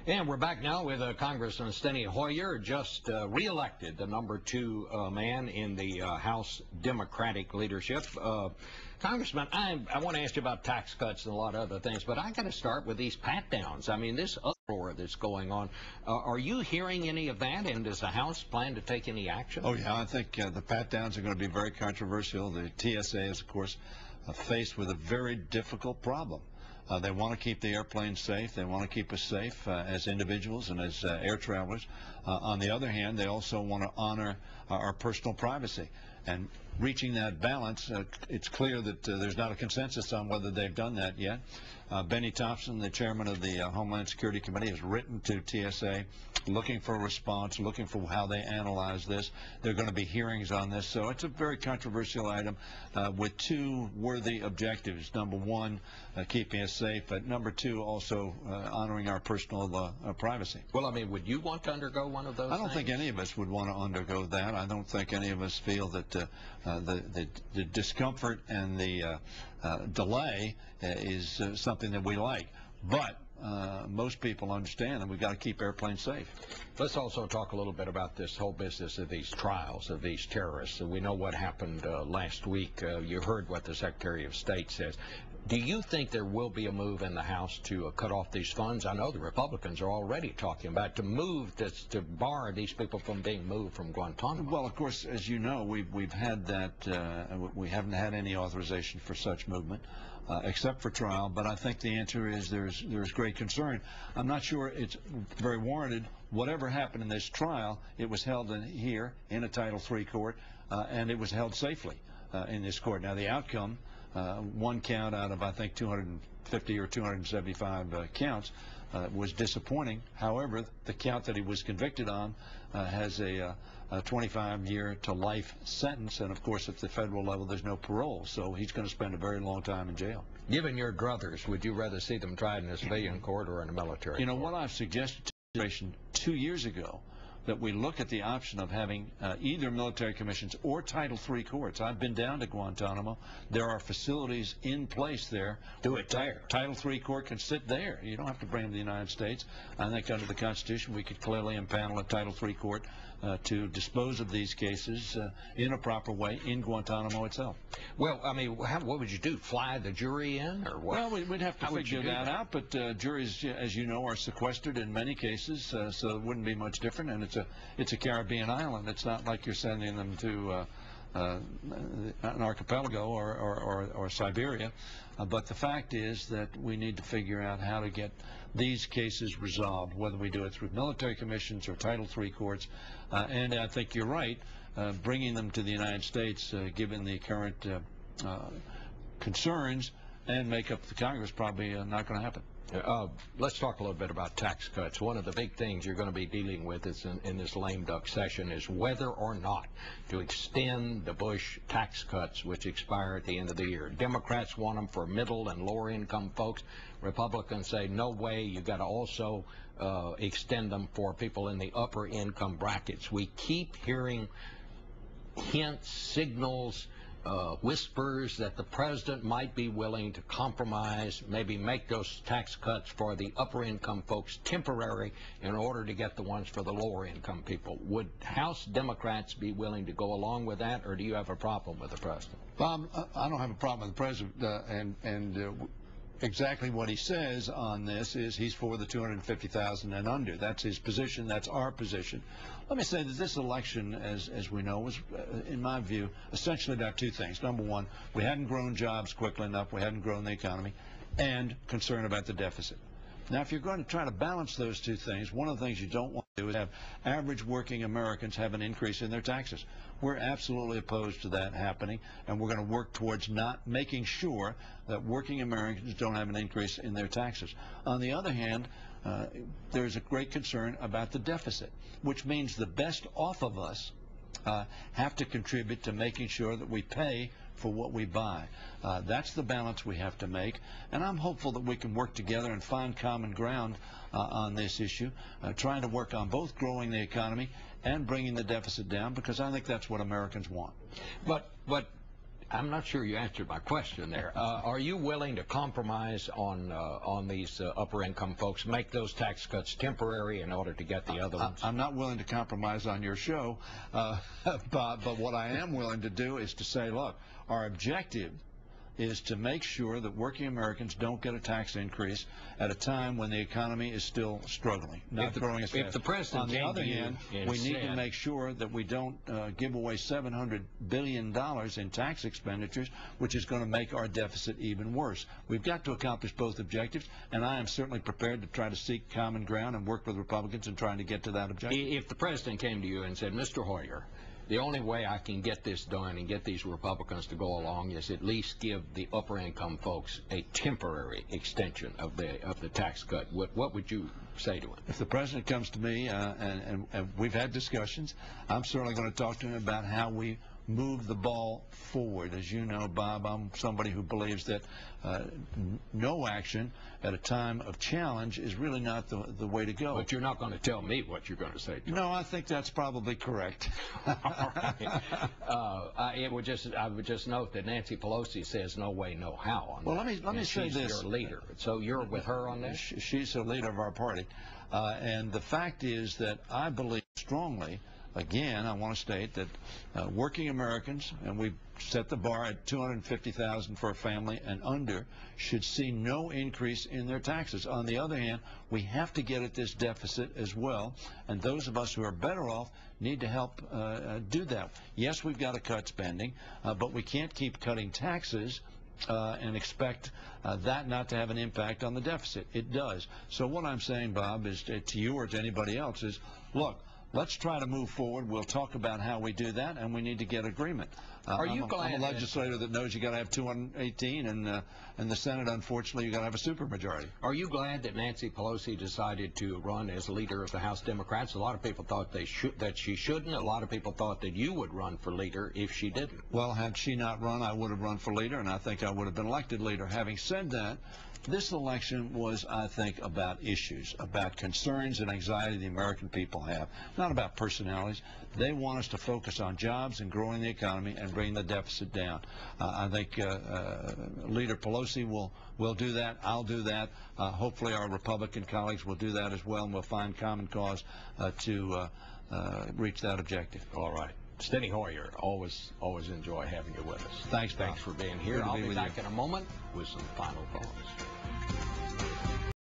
And we're back now with Congressman Steny Hoyer, just reelected the #2 man in the House Democratic leadership. Congressman, I want to ask you about tax cuts and a lot of other things, but I got to start with these pat-downs. I mean, this uproar that's going on. Are you hearing any of that, and does the House plan to take any action? Oh, yeah, I think the pat-downs are going to be very controversial. The TSA is, of course, faced with a very difficult problem. They want to keep the airplanes safe. They want to keep us safe as individuals and as air travelers. On the other hand, they also want to honor our personal privacy. And reaching that balance, it's clear that there's not a consensus on whether they've done that yet. Benny Thompson, the chairman of the Homeland Security Committee, has written to TSA looking for a response, looking for how they analyze this. There are going to be hearings on this. So it's a very controversial item with two worthy objectives. Number one, keeping us safe, but number two, also honoring our personal privacy. Well, I mean, would you want to undergo one of those I don't things? think any of us would want to undergo that. I don't think any of us feel that the discomfort and the delay is something that we like. But most people understand that we've got to keep airplanes safe. Let's also talk a little bit about this whole business of these trials of these terrorists. We know what happened last week. You heard what the Secretary of State says. Do you think there will be a move in the House to cut off these funds? I know the Republicans are already talking about to bar these people from being moved from Guantanamo. Well, of course, as you know, we've had that. We haven't had any authorization for such movement, except for trial. But I think the answer is there's great concern. I'm not sure it's very warranted. Whatever happened in this trial, it was held here in a Title III court, and it was held safely in this court. Now, the outcome, one count out of, I think, 250 or 275 counts, was disappointing. However, the count that he was convicted on has a 25-year to life sentence, and of course at the federal level there's no parole, so he's going to spend a very long time in jail. Given your druthers, would you rather see them tried in a civilian court or in a military court? What I've suggested to the administration 2 years ago, that we look at the option of having either military commissions or Title III courts. I've been down to Guantanamo. There are facilities in place there. Do it there. Title III court can sit there. You don't have to bring them to the United States. I think under the Constitution we could clearly impanel a Title III court to dispose of these cases in a proper way in Guantanamo itself. Well, I mean, what would you do? Fly the jury in, or what? Well, we'd have to figure that out. But juries, as you know, are sequestered in many cases, so it wouldn't be much different. And it's a Caribbean island. It's not like you're sending them to an archipelago or Siberia. But the fact is that we need to figure out how to get these cases resolved, whether we do it through military commissions or Title III courts. And I think you're right, bringing them to the United States, given the current concerns and makeup of the Congress, probably not going to happen. Let's talk a little bit about tax cuts. One of the big things you're going to be dealing with in this lame duck session is whether or not to extend the Bush tax cuts, which expire at the end of the year. Democrats want them for middle and lower income folks. Republicans say, no way, you've got to also extend them for people in the upper income brackets. We keep hearing hints, signals, whispers that the president might be willing to compromise, maybe make those tax cuts for the upper income folks temporary in order to get the ones for the lower income people. Would House Democrats be willing to go along with that, or do you have a problem with the president? Bob, I don't have a problem with the president, and exactly what he says on this is he's for the 250,000 and under. That's his position. That's our position. Let me say that this election, as we know, was, in my view, essentially about two things. Number one, we hadn't grown jobs quickly enough. We hadn't grown the economy, and concern about the deficit. Now, if you're going to try to balance those two things, one of the things you don't want to do is have average working Americans have an increase in their taxes. We're absolutely opposed to that happening, and we're going to work towards not making sure that working Americans don't have an increase in their taxes. On the other hand, there's a great concern about the deficit, which means the best off of us have to contribute to making sure that we pay for what we buy. That's the balance we have to make, and I'm hopeful that we can work together and find common ground on this issue, trying to work on both growing the economy and bringing the deficit down, because I think that's what Americans want. But I'm not sure you answered my question there. Are you willing to compromise on these upper income folks, make those tax cuts temporary in order to get the other ones? I'm not willing to compromise on your show, but what I am willing to do is to say, look, our objective is to make sure that working Americans don't get a tax increase at a time when the economy is still struggling, not growing as fast. If the president On the other hand, we need to said, make sure that we don't give away $700 billion in tax expenditures, which is going to make our deficit even worse. We've got to accomplish both objectives, and I am certainly prepared to try to seek common ground and work with Republicans in trying to get to that objective. If the president came to you and said, Mr. Hoyer, the only way I can get this done and get these Republicans to go along is at least give the upper income folks a temporary extension of the tax cut, what would you say to him? If the president comes to me, and we've had discussions, I'm certainly going to talk to him about how we move the ball forward. As you know, Bob, I'm somebody who believes that no action at a time of challenge is really not the way to go. But you're not going to tell me what you're going to say to him. No, I think that's probably correct. All right. I would just note that Nancy Pelosi says no way, no how on well, that. let me say she's this. Your leader. So you're with her on this? She's the leader of our party. And the fact is that I believe strongly, again, I want to state that working Americans, and we've set the bar at $250,000 for a family and under, should see no increase in their taxes. On the other hand, we have to get at this deficit as well, and those of us who are better off need to help do that. Yes, we've got to cut spending, but we can't keep cutting taxes and expect that not to have an impact on the deficit. It does. So what I'm saying, Bob, is to you or to anybody else is, look, let's try to move forward. We'll talk about how we do that, and we need to get agreement. Are you glad I'm a legislator that knows you got to have 218, and the Senate, unfortunately, you got to have a supermajority. Are you glad that Nancy Pelosi decided to run as leader of the House Democrats? A lot of people thought that she shouldn't. A lot of people thought that you would run for leader if she didn't. Well, had she not run, I would have run for leader, and I think I would have been elected leader. Having said that, this election was, I think, about issues, about concerns and anxiety the American people have, not about personalities. They want us to focus on jobs and growing the economy and bring the deficit down. I think Leader Pelosi will do that. I'll do that. Hopefully our Republican colleagues will do that as well, and we'll find common cause to reach that objective. All right. Steny Hoyer, always enjoy having you with us. Thanks, Bob. Thanks for being here. I'll be back in a moment with some final thoughts.